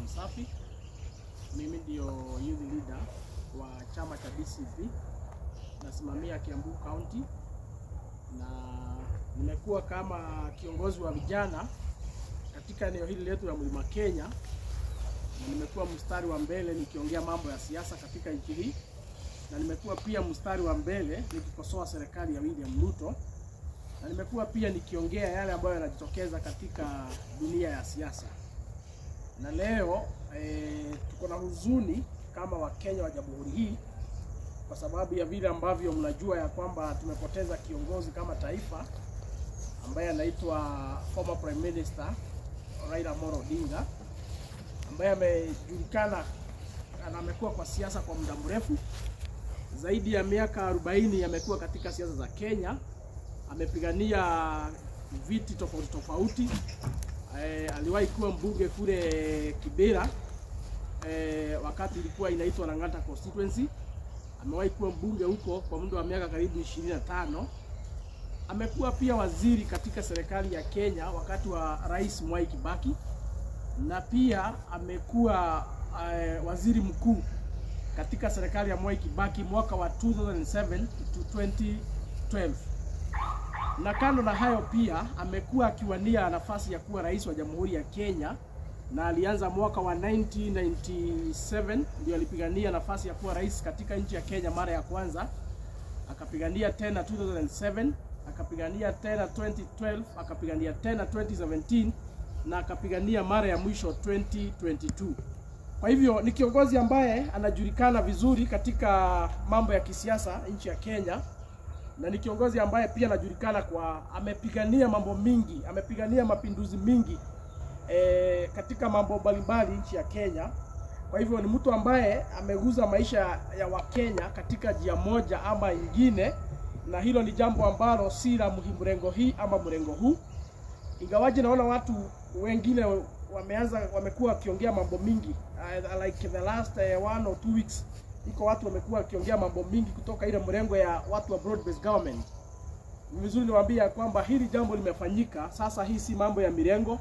Msafi. Mimi ndio youth leader wa chama cha DCP, nasimamia Kiambu County, na nimekuwa kama kiongozi wa vijana katika eneo hili letu la Mlima Kenya, na nimekuwa mstari wa mbele nikiongea mambo ya siasa katika nchi hii, na nimekuwa pia mstari wa mbele nikikosoa serikali ya William Ruto, na nimekuwa pia nikiongea yale ambayo yanajitokeza katika dunia ya siasa. Na leo tuko na huzuni kama Wakenya wa jamhuri hii kwa sababu ya vile ambavyo mnajua ya kwamba tumepoteza kiongozi kama taifa ambaye anaitwa former Prime Minister Raila Amolo Odinga, ambaye amejulikana na amekuwa kwa siasa kwa muda mrefu. Zaidi ya miaka 40 amekuwa katika siasa za Kenya. Amepigania viti tofauti tofauti. Aliwahi kuwa mbunge kule Kibera wakati ilikuwa inaitwa Lang'ata constituency. Amewahi kuwa mbunge huko kwa muda wa miaka karibu 25. Amekuwa pia waziri katika serikali ya Kenya wakati wa Rais Mwai Kibaki, na pia amekuwa waziri mkuu katika serikali ya Mwai Kibaki mwaka wa 2007 to 2012. Na kando na hayo pia amekuwa akiwania nafasi ya kuwa rais wa Jamhuri ya Kenya, na alianza mwaka wa 1997 ndio alipigania nafasi ya kuwa rais katika nchi ya Kenya mara ya kwanza. Akapigania tena 2007, akapigania tena 2012, akapigania tena 2017, na akapigania mara ya mwisho 2022. Kwa hivyo ni kiongozi ambaye anajulikana vizuri katika mambo ya kisiasa nchi ya Kenya, na ni kiongozi ambaye pia anajulikana kwa amepigania mambo mingi, amepigania mapinduzi mingi katika mambo mbalimbali nchi ya Kenya. Kwa hivyo ni mtu ambaye ameguza maisha ya Wakenya katika njia moja ama nyingine, na hilo ni jambo ambalo si la mrengo hii ama mrengo huu. Ingawaje naona watu wengine wamekuwa wakiongea mambo mingi like the last 1 or 2 weeks, iko watu wamekuwa wakiongea mambo mingi kutoka ile mrengo ya watu wa broad based government. Ni vizuri niwaambie kwamba hili jambo limefanyika sasa, hii si mambo ya mirengo.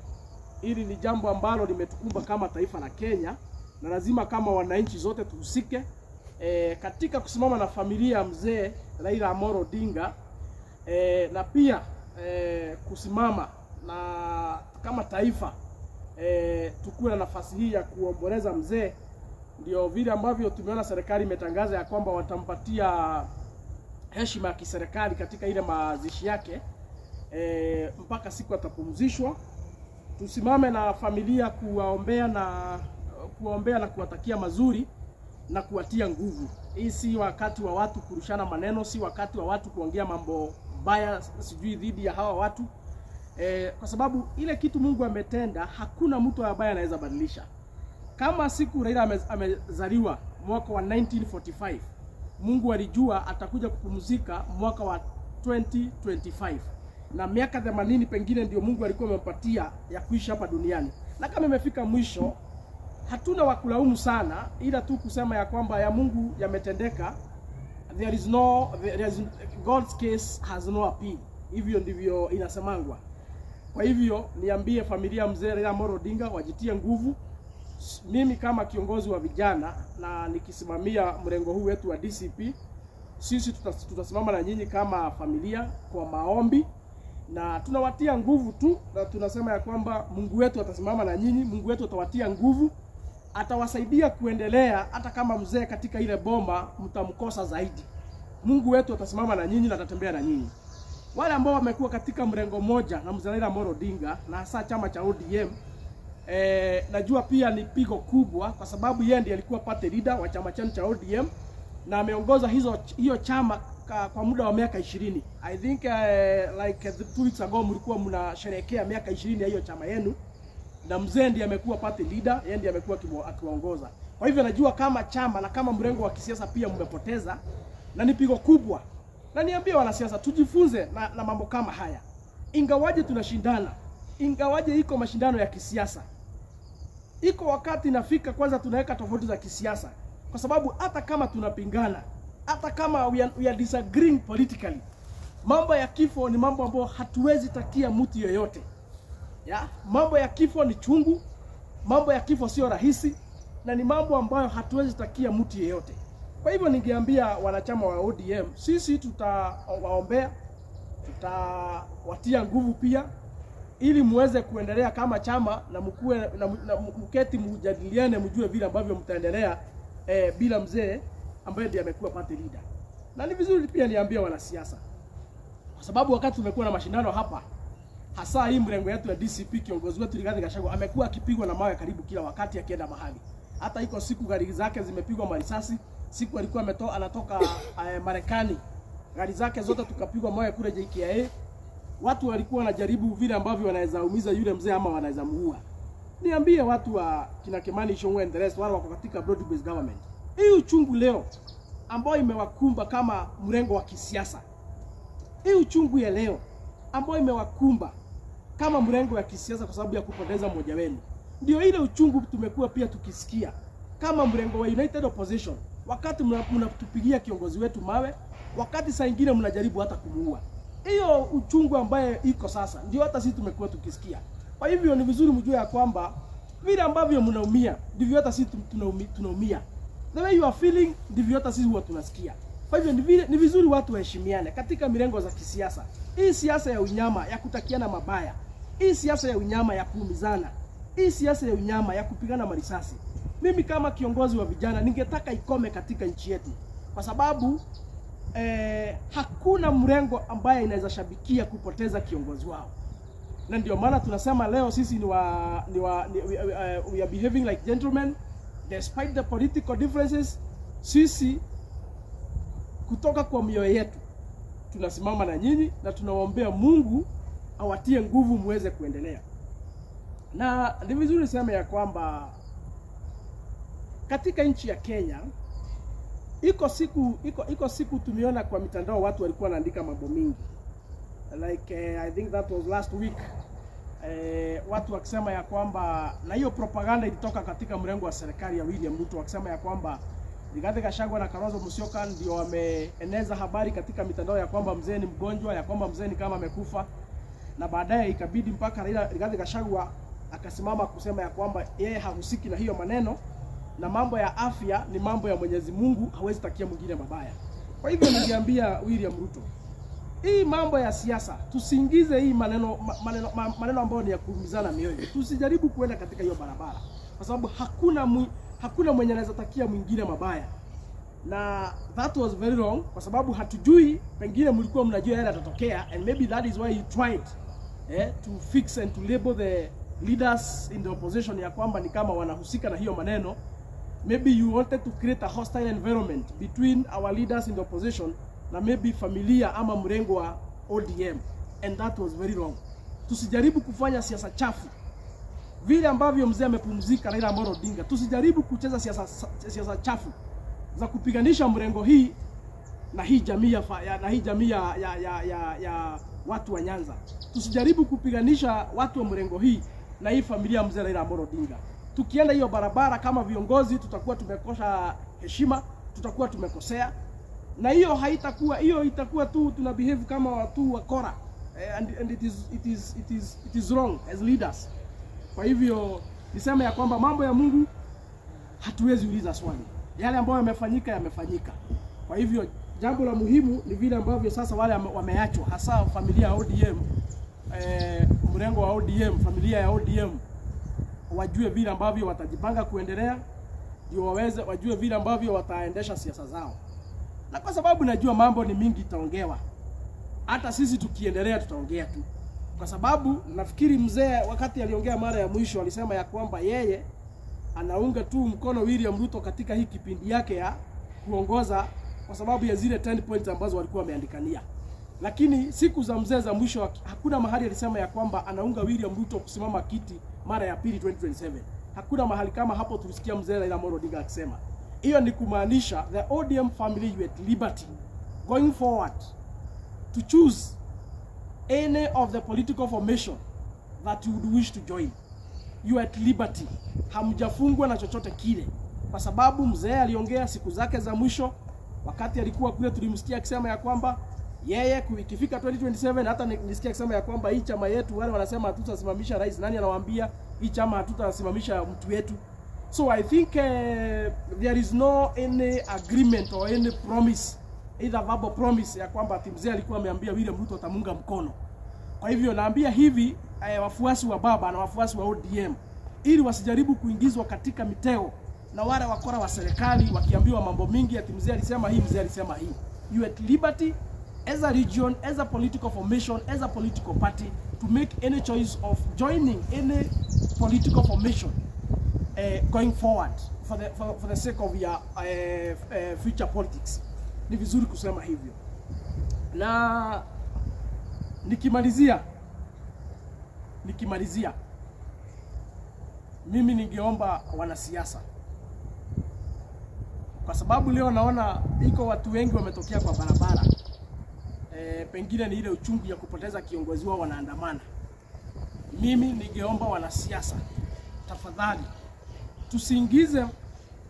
Hili ni jambo ambalo limetukumba kama taifa la Kenya, na lazima kama wananchi zote tuhusike katika kusimama na familia ya mzee Raila Amolo Odinga, na pia kusimama na kama taifa tukue na nafasi hii ya kuomboleza mzee. Ndio vile ambavyo tumeona serikali imetangaza ya kwamba watampatia heshima ya kiserikali katika ile mazishi yake mpaka siku atapumzishwa. Tusimame na familia kuwaombea na kuwatakia mazuri na kuwatia nguvu. Hii si wakati wa watu kurushana maneno, si wakati wa watu kuongea mambo baya sijui dhidi ya hawa watu, kwa sababu ile kitu Mungu ametenda hakuna mtu ambaye anaweza badilisha. Kama siku Raila amezaliwa mwaka wa 1945, Mungu alijua atakuja kupumzika mwaka wa 2025, na miaka 80 pengine ndio Mungu alikuwa amempatia ya kuishi hapa duniani. Na kama imefika mwisho, hatuna wakulaumu sana, ila tu kusema ya kwamba ya Mungu yametendeka. God's case has no appeal. Hivyo ndivyo inasemangwa. Kwa hivyo niambie familia mzee Raila Amolo Odinga wajitie nguvu. Mimi kama kiongozi wa vijana na nikisimamia mrengo huu wetu wa DCP, sisi tutasimama na nyinyi kama familia kwa maombi, na tunawatia nguvu tu, na tunasema ya kwamba Mungu wetu atasimama na nyinyi. Mungu wetu atawatia nguvu, atawasaidia kuendelea. Hata kama mzee katika ile bomba mtamkosa zaidi, Mungu wetu atasimama na nyinyi na atatembea na nyinyi. Wale ambao wamekuwa katika mrengo moja na mzee Raila Amolo Odinga na hasa chama cha ODM, najua pia ni pigo kubwa, kwa sababu yeye ndiye alikuwa party leader wa chama cha ODM na ameongoza hiyo chama kwa muda wa miaka 20. I think like 2 weeks ago mlikuwa mnasherehekea miaka 20 ya hiyo chama yenu, na mzee ndiye amekuwa party leader, yeye ndiye amekuwa akiwaongoza. Kwa hivyo najua kama chama na kama mrengo wa kisiasa pia mmepoteza, na ni pigo kubwa. Na niambie wanasiasa tujifunze na mambo kama haya. Ingawaje tunashindana, ingawaje iko mashindano ya kisiasa, iko wakati nafika kwanza tunaweka tofauti za kisiasa, kwa sababu hata kama tunapingana, hata kama we are disagreeing politically, mambo ya kifo ni mambo ambayo hatuwezi takia mtu yoyote. Mambo ya kifo ni chungu, mambo ya kifo sio rahisi na ni mambo ambayo hatuwezi takia mtu yeyote. Kwa hivyo ningeambia wanachama wa ODM, sisi tutawaombea, tutawatia nguvu pia ili muweze kuendelea kama chama na mkue na mketi mjadiliane, mjue vile ambavyo mtaendelea bila mzee ambaye ndiye amekuwa party leader. Na ni vizuri pia niambie wanasiasa, kwa sababu wakati tumekuwa na mashindano hapa, hasa hii mrengo yetu ya DCP, kiongozi wetu Rigathi Gachagua amekuwa akipigwa na mawe karibu kila wakati akienda mahali. Hata iko siku gari zake zimepigwa marisasi, siku alikuwa anatoka Marekani, gari zake zote tukapigwa mawe kule JKIA. Watu walikuwa wanajaribu vile ambavyo wanaweza umiza yule mzee ama wanaweza muua. Niambie watu wa kina Kimani Ichung'wah and the rest wale wako katika broad based government, hii uchungu leo ambao imewakumba kama mrengo wa kisiasa, hii uchungu ya leo ambao imewakumba kama mrengo wa kisiasa kwa sababu ya kupoteza mmoja wenu, ndio ile uchungu tumekuwa pia tukisikia kama mrengo wa United Opposition, wakati mnatupigia kiongozi wetu mawe, wakati saa nyingine mnajaribu hata kumuua. Hiyo uchungu ambaye iko sasa ndio hata sisi tumekuwa tukisikia. Kwa hivyo ni vizuri mjue ya kwamba vile ambavyo mnaumia ndivyo hata sisi tunaumia. The way you are feeling ndivyo hata sisi huwa tunasikia. Kwa hivyo ni vizuri watu waheshimiane katika mirengo za kisiasa. Hii siasa ya unyama ya kutakiana mabaya, hii siasa ya unyama ya kuumizana, hii siasa ya unyama ya kupigana marisasi, mimi kama kiongozi wa vijana ningetaka ikome katika nchi yetu, kwa sababu hakuna mrengo ambaye inaweza shabikia kupoteza kiongozi wao. Na ndio maana tunasema leo sisi we are behaving like gentlemen despite the political differences. Sisi kutoka kwa mioyo yetu tunasimama na nyinyi na tunawaombea Mungu awatie nguvu muweze kuendelea. Na ni vizuri sema ya kwamba katika nchi ya Kenya iko siku tumeona kwa mitandao watu walikuwa wanaandika mambo mingi, like I think that was last week, watu wakisema ya kwamba, na hiyo propaganda ilitoka katika mrengo wa serikali ya William Ruto, wakisema ya kwamba Rigathi Gachagua na Kalonzo Musyoka ndio wameeneza habari katika mitandao ya kwamba mzee ni mgonjwa, ya kwamba mzee ni kama amekufa, na baadaye ikabidi mpaka Rigathi Gachagua akasimama kusema ya kwamba yeye hahusiki na hiyo maneno, na mambo ya afya ni mambo ya Mwenyezi Mungu, hawezi takia mwingine mabaya. Kwa hivyo ningeambia William Ruto, hii mambo ya siasa tusiingize hii maneno ambayo ni ya kuumizana mioyo. Tusijaribu kuenda katika hiyo barabara, kwa sababu hakuna mwenye anaweza takia mwingine mabaya. Na that was very wrong, kwa sababu hatujui, pengine mlikuwa mnajua yale yatatokea, and maybe that is why he tried to fix and to label the leaders in the opposition ya kwamba ni kama wanahusika na hiyo maneno. Maybe you wanted to create a hostile environment between our leaders in the opposition na maybe familia ama mrengo wa ODM, and that was very wrong. Tusijaribu kufanya siasa chafu vile ambavyo mzee amepumzika Raila Amolo Odinga. Tusijaribu kucheza siasa chafu za kupiganisha mrengo hii na hii jamii ya watu wa Nyanza. Tusijaribu kupiganisha watu wa mrengo hii na hii familia mzee Raila Amolo Odinga. Tukienda hiyo barabara kama viongozi, tutakuwa tumekosa heshima, tutakuwa tumekosea, na hiyo haitakuwa, hiyo itakuwa tu tuna behave kama watu wakora, and it is wrong as leaders. Kwa hivyo nisema ya kwamba mambo ya Mungu hatuwezi uliza swali, yale ambayo yamefanyika. Kwa hivyo jambo la muhimu ni vile ambavyo sasa wale wameachwa, hasa familia ya ODM, mrengo wa ODM, familia ya ODM, wajue vile ambavyo watajipanga kuendelea, ndio wajue vile ambavyo wataendesha siasa zao. Na kwa sababu najua mambo ni mingi itaongewa, hata sisi tukiendelea tutaongea tu, kwa sababu nafikiri mzee wakati aliongea mara ya mwisho alisema ya kwamba yeye anaunga tu mkono William Ruto katika hii kipindi yake ya kuongoza kwa sababu ya zile 10 points ambazo walikuwa wameandikania. Lakini siku za mzee za mwisho hakuna mahali alisema ya kwamba anaunga William Ruto kusimama kiti mara ya pili 2027. Hakuna mahali kama hapo tulisikia mzee Raila Amolo Odinga akisema. Hiyo ni kumaanisha the ODM family you at liberty going forward to choose any of the political formation that you would wish to join. You at liberty. Hamjafungwa na chochote kile, kwa sababu mzee aliongea siku zake za mwisho wakati alikuwa kule, tulimsikia akisema ya kwamba yeye ikifika 2027, hata nisikia akisema ya kwamba hii chama yetu wale wanasema tutasimamisha rais, nani anawaambia hii chama hatutasimamisha mtu wetu. So I think there is no any agreement or any promise, either verbal promise ya kwamba mzee alikuwa ameambia William Ruto atamunga mkono. Kwa hivyo naambia hivi wafuasi wa baba na wafuasi wa ODM, ili wasijaribu kuingizwa katika mitego na wale wakora wa serikali wakiambiwa mambo mingi ati mzee alisema hii, mzee alisema hii. You at liberty as a region, as a political formation, as a political party to make any choice of joining any political formation going forward for the sake of your future politics. Ni vizuri kusema hivyo. Na nikimalizia mimi ningeomba wanasiasa, kwa sababu leo naona iko watu wengi wametokea kwa barabara, pengine ni ile uchungu ya kupoteza kiongozi wao wanaandamana. Mimi ningeomba wanasiasa, tafadhali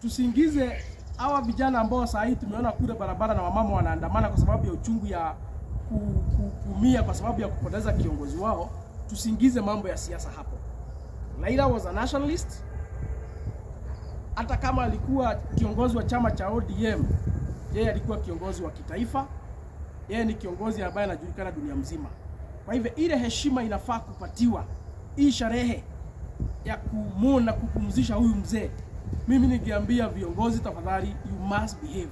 tusiingize hawa vijana ambao saa hii tumeona kule barabara na wamama wanaandamana kwa sababu ya uchungu ya kuumia kwa sababu ya kupoteza kiongozi wao. Tusiingize mambo ya siasa hapo. Raila was a nationalist. Hata kama alikuwa kiongozi wa chama cha ODM, yeye alikuwa kiongozi wa kitaifa. Yeye ni kiongozi ambaye anajulikana dunia mzima. Kwa hivyo ile heshima inafaa kupatiwa. Hii sherehe ya kumwona kupumzisha huyu mzee, mimi ningeambia viongozi, tafadhali, you must behave.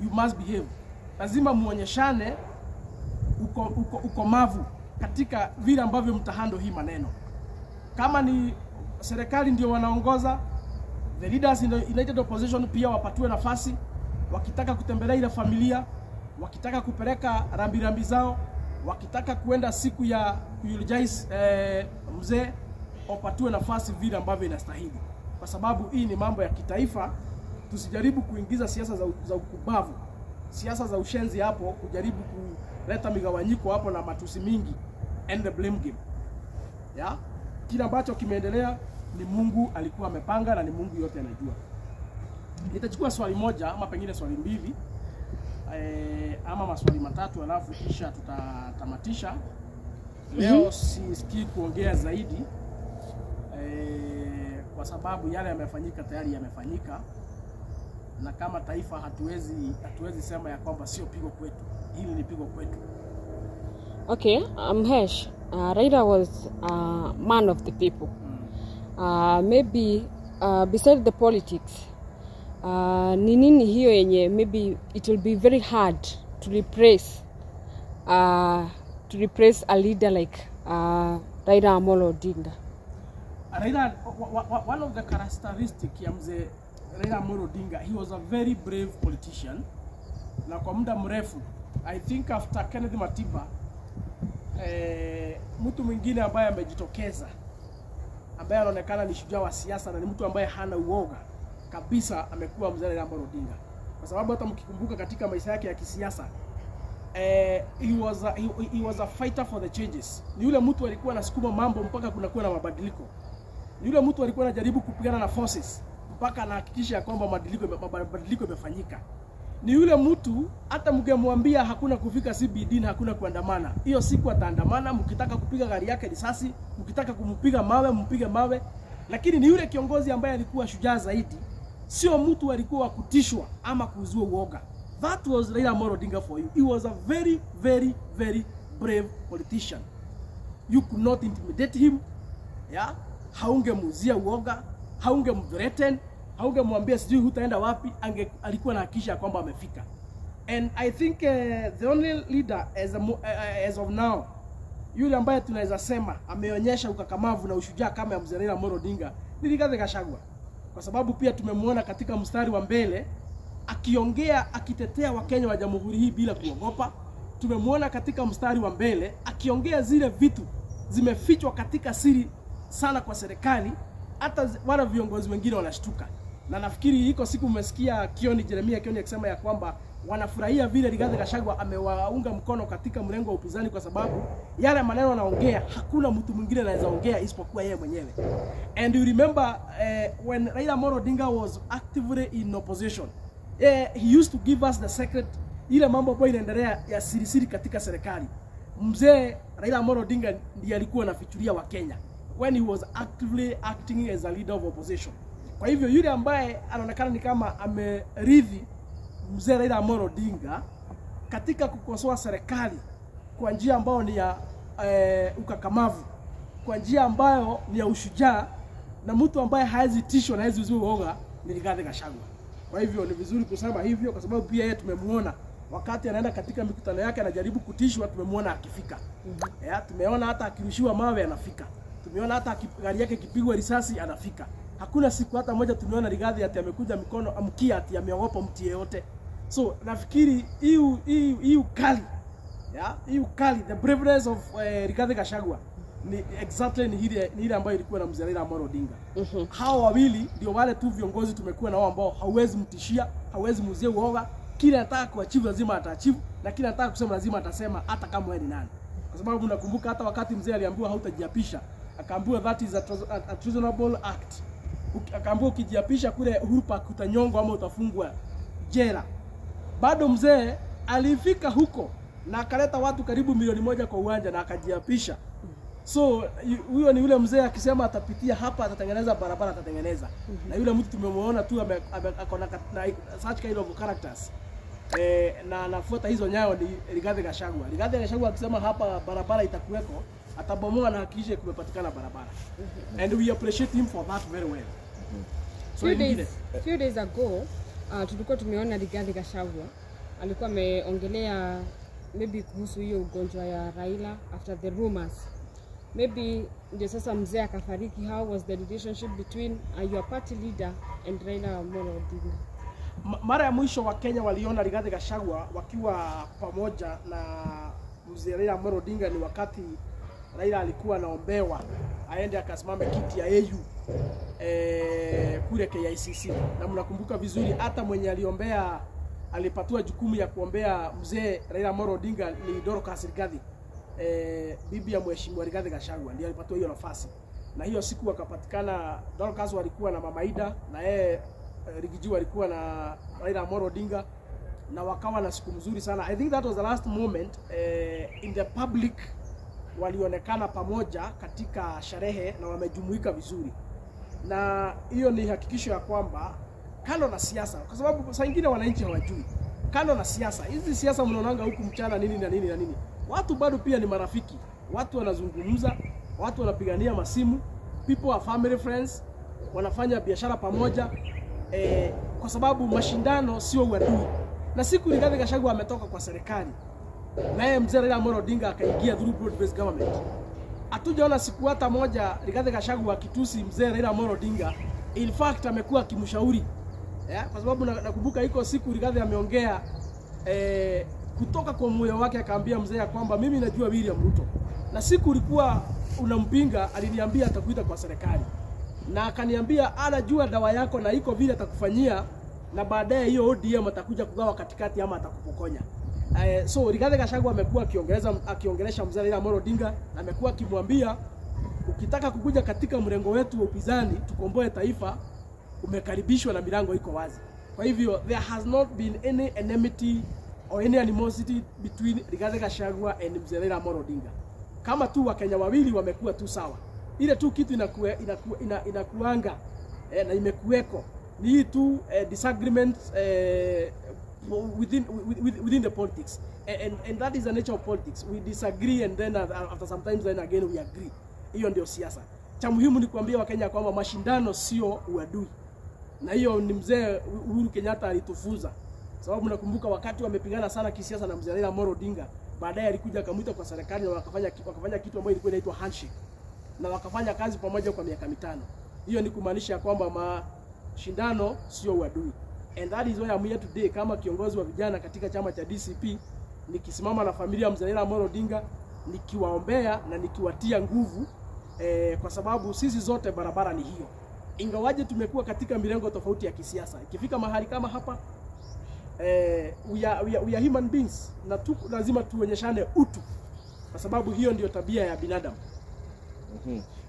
You must behave. Lazima muonyeshane ukomavu katika vile ambavyo mtahando hii maneno. Kama ni serikali ndio wanaongoza, the leaders in the United Opposition pia wapatiwe nafasi. Wakitaka kutembelea ile familia, wakitaka kupeleka rambirambi zao, wakitaka kuenda siku ya kueulogize mzee, wapatiwe nafasi vile ambavyo inastahili. Kwa sababu hii ni mambo ya kitaifa. Tusijaribu kuingiza siasa za ukubavu, siasa za ushenzi hapo, kujaribu kuleta migawanyiko hapo na matusi mingi and the blame game. Ya? Kila ambacho kimeendelea ni Mungu alikuwa amepanga na ni Mungu yote anajua. Nitachukua swali moja ama pengine swali mbili ama maswali matatu, alafu kisha tutatamatisha. Leo sisikii kuongea zaidi kwa sababu yale yamefanyika tayari yamefanyika, na kama taifa hatuwezi sema ya kwamba sio pigo kwetu. Hili ni pigo kwetu. Okay, Mhesh, Raila was a man of the people. Maybe beside the politics, ni nini hiyo yenye maybe it will be very hard to replace a leader like Raila Amolo Odinga? Raila, one of the characteristics ya mzee Raila Amolo Odinga, he was a very brave politician. Na kwa muda mrefu, I think after Kenneth Matiba, mtu mwingine ambaye amejitokeza, ambaye anaonekana ni shujaa wa siasa na ni mtu ambaye hana uoga kabisa, amekuwa mzee Raila Amolo Odinga. Kwa sababu hata mkikumbuka katika maisha yake ya kisiasa, he was a fighter for the changes. Ni yule mtu alikuwa anasukuma mambo mpaka kunakuwa na mabadiliko. Ni yule mtu alikuwa anajaribu kupigana na forces mpaka anahakikisha kwamba mabadiliko yamefanyika. Ni yule mtu hata mngemwambia hakuna kufika CBD na hakuna kuandamana, hiyo siku ataandamana. Mkitaka kupiga gari yake risasi, mkitaka kumpiga mawe, mpige mawe. Lakini ni yule kiongozi ambaye alikuwa shujaa zaidi, sio mtu alikuwa wa kutishwa ama kuzua uoga. That was Raila Amolo Odinga for you. He was a very, very, very brave politician. You could not intimidate him. Yeah? Haungemuzia uoga, haungemthreaten, haungemwambia sijui hutaenda wapi, alikuwa anahakikisha kwamba amefika. And I think the only leader as of now, yule ambaye tunaweza sema ameonyesha ukakamavu na ushujaa kama ya mzee Raila Amolo Odinga, ni Rigathi Gachagua. Kwa sababu pia tumemwona katika mstari wa mbele akiongea, akitetea Wakenya wa jamhuri hii bila kuogopa. Tumemwona katika mstari wa mbele akiongea zile vitu zimefichwa katika siri sana kwa serikali, hata wale viongozi wengine wanashtuka. Na nafikiri iko siku umesikia Jeremia Kioni akisema ya kwamba wanafurahia vile Rigathi Gachagua amewaunga mkono katika mrengo wa upinzani, kwa sababu yale maneno anaongea hakuna mtu mwingine anaweza ongea isipokuwa yeye mwenyewe. And you remember when Raila Amolo Odinga was actively in opposition, he used to give us the secret, ile mambo ambayo inaendelea ya siri katika serikali. Mzee Raila Amolo Odinga ndiye alikuwa anafichulia wa Kenya. when he was actively acting as a leader of opposition. Kwa hivyo yule ambaye anaonekana ni kama amerithi mzee Raila Amolo Odinga katika kukosoa serikali kwa njia ambayo ni ya ukakamavu, kwa njia ambayo ni ya ushujaa, na mtu ambaye haezi tishwa na haezi uzui uoga ni Rigathi Gachagua. Kwa hivyo ni vizuri kusema hivyo, kwa sababu pia yeye tumemuona wakati anaenda katika mikutano yake anajaribu kutishwa, tumemuona akifika. Tumeona hata akirushiwa mawe anafika. Tumeona hata gari yake ikipigwa risasi anafika. Hakuna siku hata moja tumeona Rigathi ati amekuja mikono amkia ati ameogopa mtu yeyote. So nafikiri hiyo kali, hiyo kali, the braveness of Rigathi Gachagua ni exactly ni ile ambayo ilikuwa na mzee Raila Amolo Odinga. Hao wawili ndio wale tu viongozi tumekuwa na wao ambao hauwezi mtishia, hauwezi mzee uoga. Kile anataka kuachieve lazima ataachieve, na kile anataka kusema lazima atasema, hata kama wewe ni nani. Kwa sababu nakumbuka hata wakati mzee aliambiwa hautajiapisha, akaambiwa that is a treasonable act. Akaambiwa ukijiapisha kule Uhuru Park utanyongwa ama utafungwa jela. Bado mzee alifika huko na akaleta watu karibu milioni 1 kwa uwanja na akajiapisha. So huyo ni yule mzee akisema atapitia hapa atatengeneza barabara atatengeneza. Na yule mtu tumemuona tu akona such kind of characters. Na anafuata hizo nyayo ni Rigathi Gachagua. Rigathi Gachagua akisema hapa barabara itakuweko, atabomoa na hakikishe kumepatikana barabara. And we appreciate him for that very well. So few days ago tulikuwa tumeona Rigathi Gachagua alikuwa ameongelea maybe kuhusu hiyo ugonjwa ya Raila after the rumors. Maybe ndio sasa mzee akafariki. How was the relationship between your party leader and Raila Amolo Odinga? Mara ya mwisho wa Kenya waliona Rigathi Gachagua wakiwa pamoja na mzee Raila Amolo Odinga ni wakati Raila alikuwa anaombewa aende akasimame kiti ya AU kule KICC. Na mnakumbuka vizuri hata mwenye aliombea alipatiwa jukumu ya kuombea mzee Raila Amolo Odinga ni Dorcas Rigathi, bibi ya mheshimiwa Rigathi Gachagua, ndiye alipatiwa hiyo nafasi. Na hiyo siku wakapatikana Dorcas walikuwa na Mama Ida na yeye Rigiji walikuwa na Raila Amolo Odinga na wakawa na siku nzuri sana. I think that was the last moment in the public walionekana pamoja katika sherehe na wamejumuika vizuri. Na hiyo ni hakikisho ya kwamba kando na siasa, kwa sababu saa nyingine wananchi hawajui. Kando na siasa, hizi siasa mnaonanga huku mchana nini na nini na nini. Watu bado pia ni marafiki. Watu wanazungumza, watu wanapigania masimu, people are family friends, wanafanya biashara pamoja. Kwa sababu mashindano sio uadui. Na siku Rigathi Gachagua ametoka kwa serikali, naye mzee Raila Amolo Odinga akaingia through broad based government. Hatujaona siku hata moja Rigathi Gachagua akitusi mzee Raila Amolo Odinga. In fact amekuwa akimshauri. Kwa sababu nakumbuka iko siku Rigathi ameongea kutoka kwa moyo wake akaambia mzee kwamba mimi najua William Ruto. Na siku ulikuwa unampinga aliniambia atakuita kwa serikali. Na akaniambia anajua dawa yako na iko vile atakufanyia, na baadaye hiyo ODM atakuja kugawa katikati ama atakupokonya. So Rigathi Gachagua amekuwa akiongelesha mzee Raila Amolo Odinga na amekuwa akimwambia ukitaka kukuja katika mrengo wetu wa upinzani tukomboe taifa, umekaribishwa na milango iko wazi. Kwa hivyo there has not been any enmity or any animosity between Rigathi Gachagua and mzee Raila Amolo Odinga. Kama tu Wakenya wawili wamekuwa tu sawa. Ile tu kitu inakuanga na imekuweko ni hii tu disagreements within the politics, and that is the nature of politics. We disagree and then after sometimes then again we agree. Hiyo ndio siasa. Cha muhimu ni kuambia Wakenya kwamba mashindano sio uadui, na hiyo ni mzee Uhuru Kenyatta alitufunza. Sababu nakumbuka wakati wamepigana sana kisiasa na mzee Raila Amolo Odinga, baadaye alikuja akamuita kwa serikali na wakafanya kitu ambacho ilikuwa inaitwa handshake, na wakafanya kazi pamoja kwa miaka 5. Hiyo ni kumaanisha kwamba mashindano sio uadui. And that is why I'm here today kama kiongozi wa vijana katika chama cha DCP, nikisimama na familia mzee Raila Amolo Odinga, nikiwaombea na nikiwatia nguvu, kwa sababu sisi zote barabara ni hiyo. Ingawaje tumekuwa katika mirengo tofauti ya kisiasa, ikifika mahali kama hapa we are human beings, na lazima tuonyeshane utu, kwa sababu hiyo ndio tabia ya binadamu.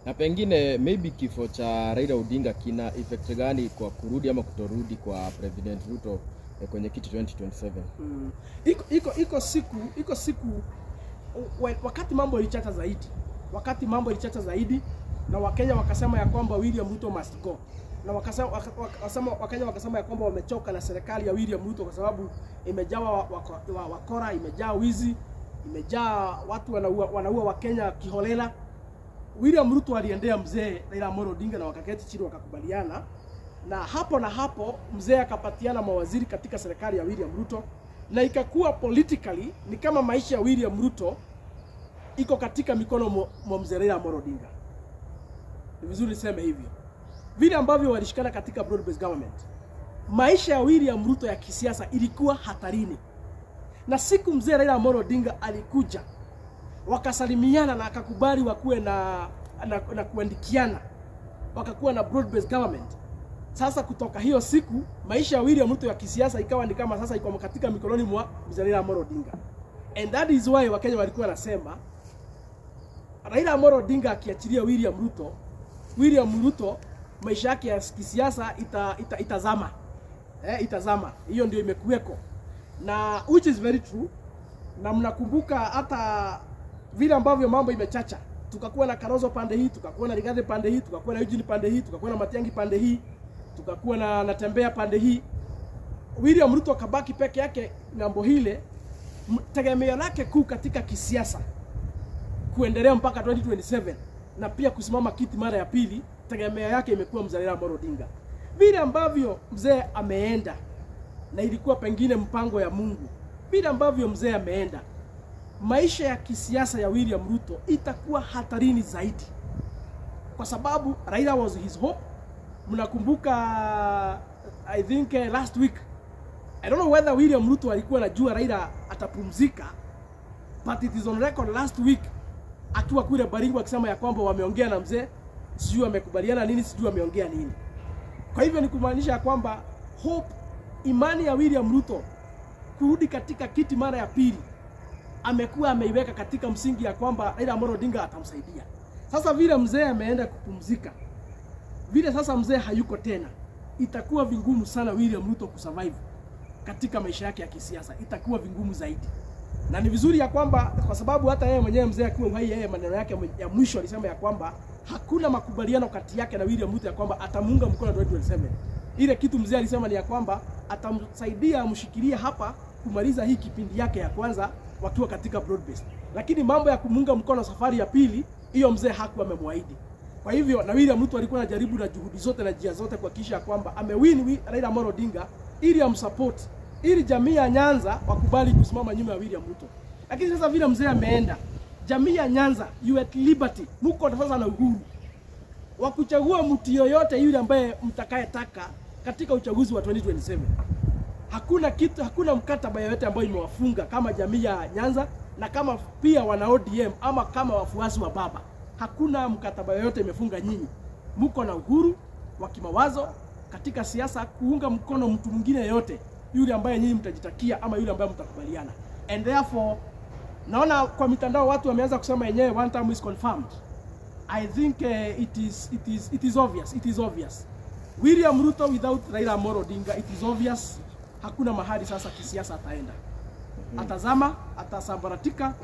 Na pengine maybe kifo cha Raila Odinga kina effect gani kwa kurudi ama kutorudi kwa President Ruto kwenye kiti 2027? Iko siku wakati mambo ilichacha zaidi, na Wakenya wakasema ya kwamba William Ruto must go, na Wakenya wakasema ya kwamba wamechoka na serikali ya William Ruto kwa sababu imejawa wakora, imejaa wizi, imejaa watu wanaua Wakenya kiholela. William Ruto aliendea mzee Raila Amolo Odinga na wakaketi chini wakakubaliana, na hapo mzee akapatiana mawaziri katika serikali ya William Ruto, na ikakuwa politically ni kama maisha ya William Ruto iko katika mikono mwa mzee Raila Amolo Odinga. Ni vizuri niseme hivyo. Vile ambavyo walishikana katika broad based government, maisha ya William Ruto ya kisiasa ilikuwa hatarini. Na siku mzee Raila Amolo Odinga alikuja, wakasalimiana na akakubali wakuwe na kuandikiana, wakakuwa na broad based government. Sasa kutoka hiyo siku maisha ya William Ruto ya kisiasa ikawa ni kama sasa iko katika mikononi mwa mzee Raila Amolo Odinga. And that is why Wakenya walikuwa wanasema Raila Amolo Odinga akiachilia William Ruto maisha yake ya kisiasa itazama. Itazama. Hiyo ndio imekuweko. Na which is very true. Na mnakumbuka hata vile ambavyo mambo imechacha. Tukakuwa na Kalonzo pande hii, tukakuwa na Rigathi pande hii, tukakuwa na Eugene pande hii, tukakuwa na Matiang'i pande hii, tukakuwa na Natembea pande hii. William Ruto kabaki peke yake ngambo hile. Tegemeo lake kuu katika kisiasa kuendelea mpaka 2027 na pia kusimama kiti mara ya pili, tegemeo yake imekuwa mzee Raila Amolo Odinga. Vile ambavyo mzee ameenda, na ilikuwa pengine mpango ya Mungu, vile ambavyo mzee ameenda, maisha ya kisiasa ya William Ruto itakuwa hatarini zaidi, kwa sababu Raila was his hope. Mnakumbuka I think last week, I don't know whether William Ruto alikuwa anajua Raila atapumzika, but it is on record last week akiwa kule Baringo akisema ya kwamba wameongea na mzee, sijui wamekubaliana nini, sijui wameongea nini. Kwa hivyo ni kumaanisha ya kwamba hope, imani ya William Ruto kurudi katika kiti mara ya pili amekuwa ameiweka katika msingi ya kwamba Raila Amolo Odinga atamsaidia. Sasa vile mzee ameenda kupumzika, vile sasa mzee hayuko tena, itakuwa vingumu sana William Ruto kusurvive katika maisha yake ya kisiasa, itakuwa vingumu zaidi. Na ni vizuri ya kwamba, kwa sababu hata yeye mwenyewe mzee akiwa uhai, yeye maneno yake ya mwisho alisema ya kwamba hakuna makubaliano kati yake na William Ruto ya kwamba atamuunga mkono 2027. Ile kitu mzee alisema ni ya kwamba atamsaidia amshikilie hapa kumaliza hii kipindi yake ya kwanza wakiwa katika broad based. Lakini mambo ya kumuunga mkono safari ya pili, hiyo mzee hakuwa amemwaahidi. Kwa hivyo na William Ruto alikuwa anajaribu na juhudi zote na njia zote kuhakikisha kwamba amewin Raila Amolo Odinga ili amsupport, ili jamii ya Nyanza wakubali kusimama nyuma ya William Ruto. Lakini sasa vile mzee ameenda, jamii ya Nyanza, you at liberty, mko sasa na uhuru wa kuchagua mtu yoyote yule ambaye mtakayetaka katika uchaguzi wa 2027. Hakuna mkataba yoyote ambayo imewafunga kama jamii ya Nyanza na kama pia wana ODM ama kama wafuasi wa baba. Hakuna mkataba yoyote imefunga nyinyi. Mko na uhuru wa kimawazo katika siasa kuunga mkono mtu mwingine yote yule ambaye nyinyi mtajitakia ama yule ambaye mtakubaliana. And therefore naona kwa mitandao watu wameanza kusema yenyewe one term is confirmed. I think it is obvious. William Ruto without Raila Amolo Odinga, it is obvious hakuna mahali sasa kisiasa ataenda. Atazama, atasambaratika,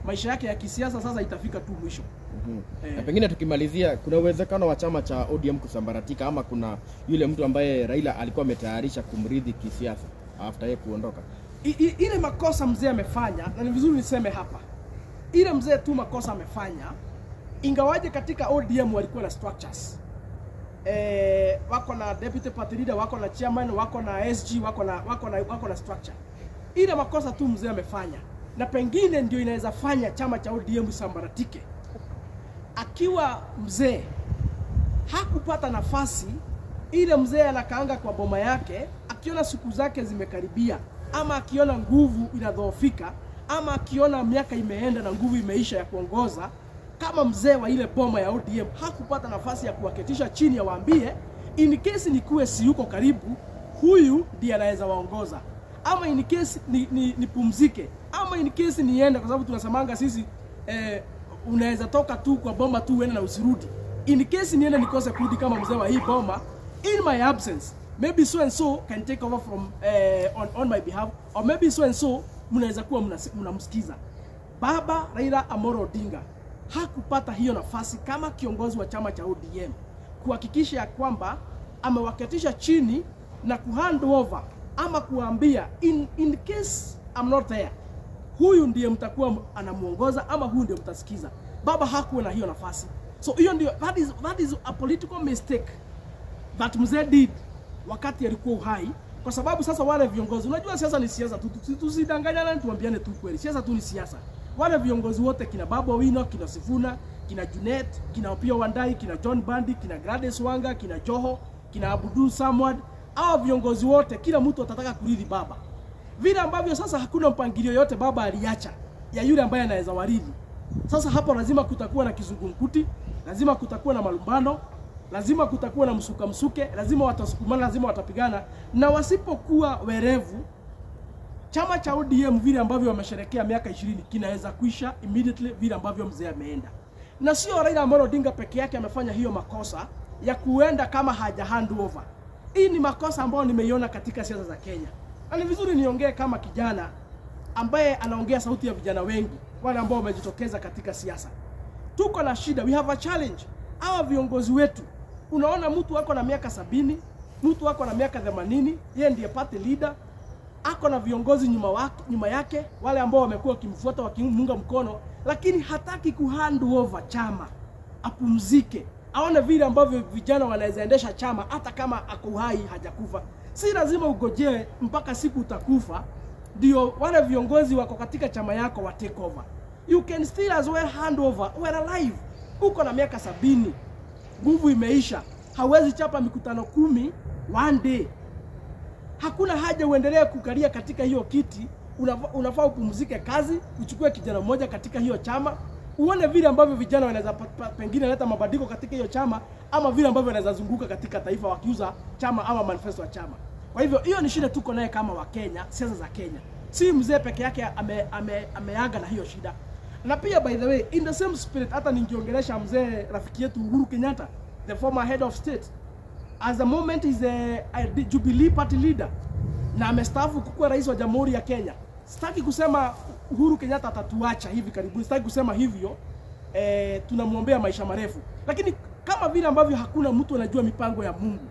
maisha yake ya kisiasa sasa itafika tu mwisho. Na pengine tukimalizia, kuna uwezekano wa chama cha ODM kusambaratika ama kuna yule mtu ambaye Raila alikuwa ametayarisha kumridhi kisiasa after yeye kuondoka? Ile makosa mzee amefanya, na ni vizuri niseme hapa, ile mzee tu makosa amefanya, ingawaje katika ODM walikuwa na structures. Wako na deputy party leader, wako na chairman, wako na SG, wako na structure. Ile makosa tu mzee amefanya, na pengine ndio inaweza fanya chama cha ODM sambaratike. Akiwa mzee hakupata nafasi ile, mzee anakaanga kwa boma yake, akiona siku zake zimekaribia, ama akiona nguvu inadhoofika, ama akiona miaka imeenda na nguvu imeisha ya kuongoza, kama mzee wa ile boma ya ODM hakupata nafasi ya kuwaketisha chini ya waambie in case nikuwe si yuko karibu, huyu ndiye anaweza waongoza, ama in case nipumzike, ama in case niende, kwa sababu tunasemanga sisi unaweza toka tu kwa boma tu uende na usirudi. In case niende nikose kurudi kama mzee wa hii boma, in my absence, maybe so and so can take over from on my behalf, or maybe so and so mnaweza kuwa mnamsikiza. Baba Raila Amolo Odinga hakupata hiyo nafasi kama kiongozi wa chama cha ODM kuhakikisha ya kwamba amewaketisha chini na kuhand over ama kuambia in case I'm not there, huyu ndiye mtakuwa anamuongoza ama huyu ndiye mtasikiza. Baba hakuwa na hiyo nafasi. So hiyo ndio, that is a political mistake that mzee did wakati alikuwa uhai, kwa sababu sasa wale viongozi, unajua siasa ni siasa, tusidanganyane, tuambiane tu kweli, siasa tu ni siasa. Wale viongozi wote, kina Babu Owino, kina Sifuna, kina Junet, kina Opiyo Wandayi, kina John Bandi, kina Gladys Wanga, kina Joho, kina Abdul Samad, hao viongozi wote kila mtu atataka kurithi baba. Vile ambavyo sasa hakuna mpangilio yote baba aliacha ya yule ambaye anaweza warithi. Sasa hapo lazima kutakuwa na kizungumkuti, lazima kutakuwa na malumbano, lazima kutakuwa na msuke, lazima watasukumana, lazima watapigana, na wasipokuwa werevu, chama cha ODM vile ambavyo wamesherekea miaka 20 kinaweza kuisha immediately vile ambavyo mzee ameenda. Na sio Raila Amolo Odinga peke yake amefanya hiyo makosa ya kuenda kama haja hand over. Hii ni makosa ambayo nimeiona katika siasa za Kenya. Na ni vizuri niongee kama kijana ambaye anaongea sauti ya vijana wengi wale ambao wamejitokeza katika siasa. Tuko na shida, we have a challenge. Hawa viongozi wetu, unaona mtu wako na miaka 70, mtu wako na miaka 80, yeye ndiye party leader, ako na viongozi nyuma yake wale ambao wamekuwa wakimfuata wakimunga mkono, lakini hataki kuhand over chama, apumzike, aone vile ambavyo vijana wanaweza endesha chama hata kama ako uhai hajakufa. Si lazima ugojee mpaka siku utakufa ndio wale viongozi wako katika chama yako wa take over. You can still as well hand over when alive. Uko na miaka 70, nguvu imeisha, hawezi chapa mikutano 10 one day. Hakuna haja uendelee kukalia katika hiyo kiti. Unafaa upumzike kazi, uchukue kijana mmoja katika hiyo chama, uone vile ambavyo vijana wanaweza pengine leta mabadiliko katika hiyo chama, ama vile ambavyo wanaweza zunguka katika taifa wakiuza chama ama manifesto ya chama. Kwa hivyo hiyo ni shida tuko naye kama wa Kenya, siasa za Kenya. Si mzee peke yake ameaga na hiyo shida. Na pia by the way, in the same spirit, hata ningiongelesha mzee rafiki yetu Uhuru Kenyatta, the former head of state. As the moment is a Jubilee party leader na amestaafu kukuwa rais wa Jamhuri ya Kenya. Sitaki kusema Uhuru Kenyatta atatuacha hivi karibuni, sitaki kusema hivyo, tunamuombea maisha marefu. Lakini kama vile ambavyo hakuna mtu anajua mipango ya Mungu,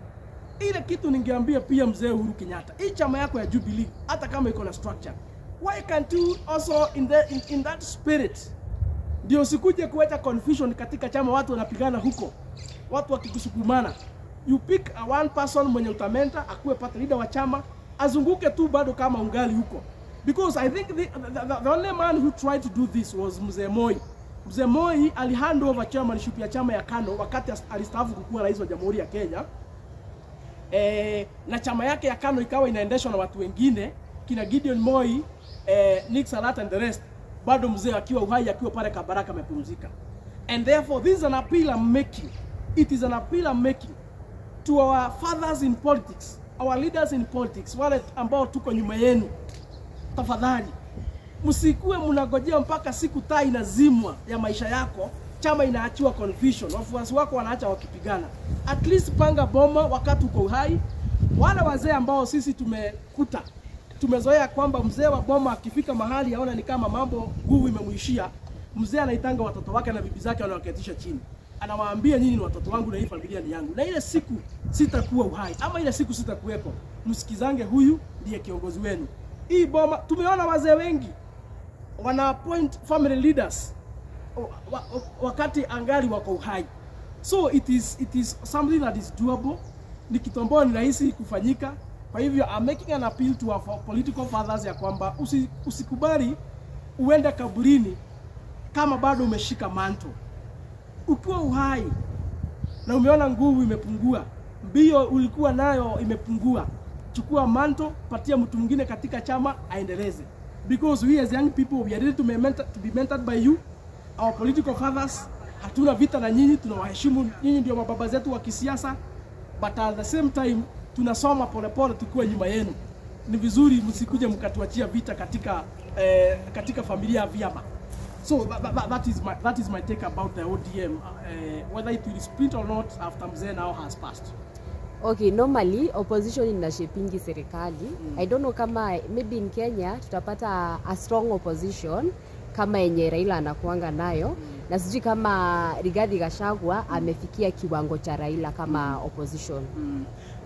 ile kitu ningeambia pia mzee Uhuru Kenyatta, hii chama yako ya Jubilee hata kama iko na structure, why can't you also in that spirit, ndio sikuje kuweka confusion katika chama, watu wanapigana huko, watu wakikusukumana, you pick a one person mwenye utamenta akuwe party leader wa chama, azunguke tu bado kama ungali huko. Because I think the only man who tried to do this was Mzee Moi. Mzee Moi alihand over chairmanship ya chama ya KANU wakati alistaafu kukuwa rais wa Jamhuri ya Kenya. Na chama yake ya KANU ikawa inaendeshwa na watu wengine, kina Gideon Moi, Nick Salat and the rest. Bado mzee akiwa uhai, akiwa pale Kabaraka amepumzika. And therefore this is an appeal I'm making. It is an appeal I'm making to our fathers in politics, our leaders in politics, wale ambao tuko nyuma yenu. Tafadhali msikuwe mnagojea mpaka siku taa inazimwa ya maisha yako, chama inaachiwa confusion, wafuasi wako wanaacha wakipigana. At least panga boma wakati uko uhai. Wale wazee ambao sisi tumezoea kwamba mzee wa boma akifika mahali aona ni kama mambo nguvu imemuishia, mzee anaitanga watoto wake na bibi zake wanawaketisha chini. Anawaambia nyinyi ni watoto wangu na hii familia ni yangu. Na ile siku sitakuwa uhai ama ile siku sitakuwepo, msikizange huyu ndiye kiongozi wenu. Hii boma tumeona wazee wengi wana appoint family leaders wakati angali wako uhai. So it is something that is doable. Ni kitu ambacho ni rahisi kufanyika. Kwa hivyo I'm making an appeal to our political fathers ya kwamba usikubali uende kaburini kama bado umeshika manto. Ukiwa uhai na umeona nguvu imepungua, mbio ulikuwa nayo imepungua, chukua manto, patia mtu mwingine katika chama aendeleze. Because we as young people, we are ready to be mentored by you, our political fathers. Hatuna vita na nyinyi, tunawaheshimu nyinyi, ndio mababa zetu wa kisiasa, but at the same time tunasoma polepole tukiwa nyuma yenu. Ni vizuri msikuje mkatuachia vita katika familia ya vyama. So that is my take about the ODM, whether it will split or not after Mzee now has passed. Okay, normally opposition inashapingi serikali. I don't know kama maybe in Kenya tutapata a strong opposition kama yenye Raila anakuanga nayo. na sijui kama Rigathi Gachagua amefikia kiwango cha Raila kama opposition.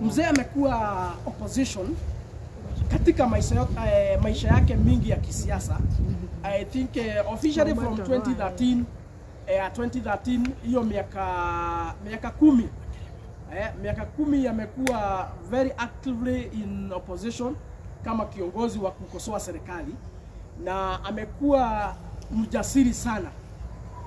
Mzee amekuwa opposition katika maisha yake mingi ya kisiasa. I think officially from 2013 hiyo miaka 10 miaka 10 amekuwa very actively in opposition kama kiongozi wa kukosoa serikali, na amekuwa mjasiri sana.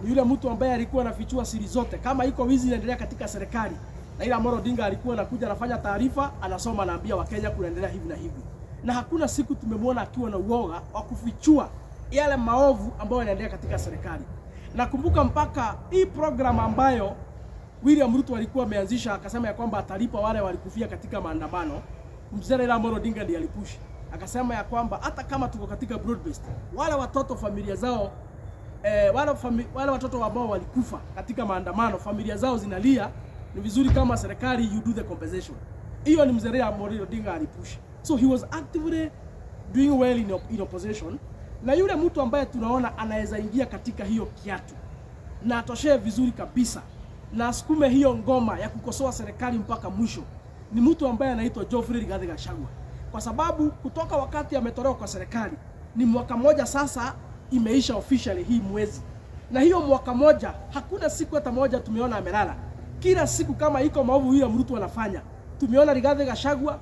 Ni yule mtu ambaye alikuwa anafichua siri zote. Kama iko wizi inaendelea katika serikali, Raila Amolo Odinga alikuwa anakuja anafanya taarifa, anasoma, anaambia Wakenya kunaendelea hivi na hivi. Na hakuna siku tumemwona akiwa na uoga wa kufichua yale maovu ambayo yanaendelea katika serikali. Nakumbuka mpaka hii program ambayo William Ruto alikuwa ameanzisha, akasema ya kwamba atalipa wale walikufia katika maandamano, mzee Raila Amolo Odinga ndiye alipush. Akasema ya kwamba hata kama tuko katika broad based, wale watoto familia zao wale watoto ambao walikufa katika maandamano, familia zao zinalia, ni vizuri kama serikali you do the compensation. Hiyo ni mzee Raila Amolo Odinga alipush. So he was actively doing well in opposition, na yule mtu ambaye tunaona anaweza ingia katika hiyo kiatu na atoshee vizuri kabisa na asukume hiyo ngoma ya kukosoa serikali mpaka mwisho ni mtu ambaye anaitwa Geoffrey Rigathi Gachagua. Kwa sababu kutoka wakati ametolewa kwa serikali ni mwaka moja sasa imeisha officially hii mwezi. Na hiyo mwaka moja hakuna siku hata moja tumeona amelala. Kila siku kama iko maovu William Ruto anafanya, tumeona Rigathi Gachagua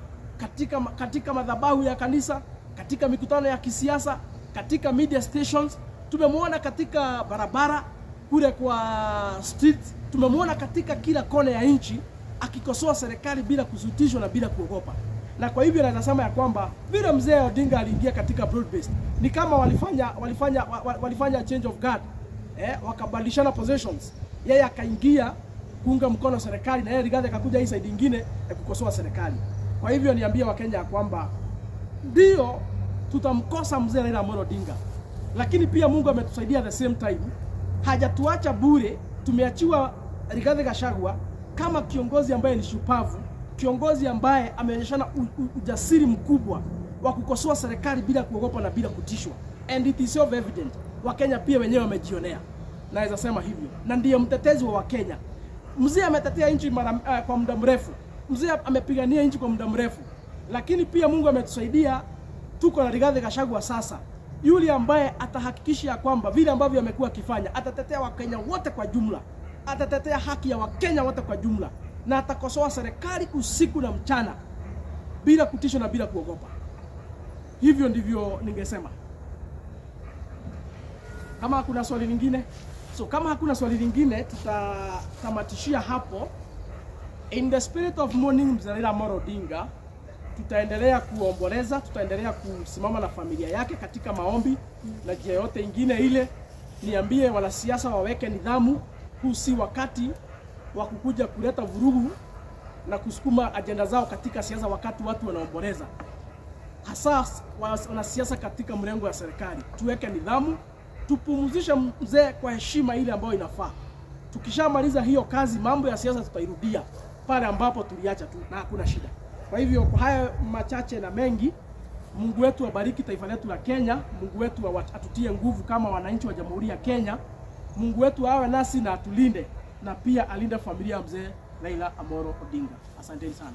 katika madhabahu ya kanisa, katika mikutano ya kisiasa, katika media stations, tumemwona katika barabara kule kwa street, tumemwona katika kila kona ya nchi akikosoa serikali bila kusutishwa na bila kuogopa. Na kwa hivyo nasema ya kwamba vile mzee Odinga aliingia katika broad based, ni kama walifanya change of guard, wakabadilishana positions. Yeye akaingia kuunga mkono serikali, na yeye Rigathi akakuja hii side nyingine ya kukosoa serikali. Kwa hivyo niambia Wakenya ya kwamba ndio tutamkosa mzee Raila Amolo Odinga, lakini pia Mungu ametusaidia at the same time. Hajatuacha bure, tumeachiwa Rigathi Gachagua kama kiongozi ambaye ni shupavu, kiongozi ambaye ameonyeshana ujasiri mkubwa wa kukosoa serikali bila kuogopa na bila kutishwa. And it is so evident. Wakenya pia wenyewe wamejionea. Naweza sema hivyo. Na ndiye mtetezi wa Wakenya. Mzee ametetea nchi kwa muda mrefu. Mzee amepigania nchi kwa muda mrefu. Lakini pia Mungu ametusaidia, tuko na Rigathi Gachagua sasa. Yule ambaye atahakikisha kwamba vile ambavyo amekuwa akifanya, atatetea Wakenya wote kwa jumla. Atatetea haki ya Wakenya wote kwa jumla. Na atakosoa serikali usiku na mchana bila kutishwa na bila kuogopa. Hivyo ndivyo ningesema. Kama hakuna swali lingine, kama hakuna swali lingine tutatamatishia hapo. In the spirit of mourning mzee Raila Amolo Odinga, tutaendelea kuomboleza, tutaendelea kusimama na familia yake katika maombi na njia yote ingine ile. Niambie wanasiasa waweke nidhamu, huu si wakati wa kukuja kuleta vurugu na kusukuma ajenda zao katika siasa wakati watu wanaomboleza. Hasa wanasiasa katika mrengo wa serikali, tuweke nidhamu, tupumzishe mzee kwa heshima ile ambayo inafaa. Tukishamaliza hiyo kazi, mambo ya siasa tutairudia pale ambapo tuliacha tu na hakuna shida. Kwa hivyo kwa haya machache na mengi, Mungu wetu abariki taifa letu la Kenya, Mungu wetu atutie nguvu kama wananchi wa Jamhuri ya Kenya. Mungu wetu awe nasi na atulinde, na pia alinde familia ya mzee Raila Amolo Odinga. Asanteni sana.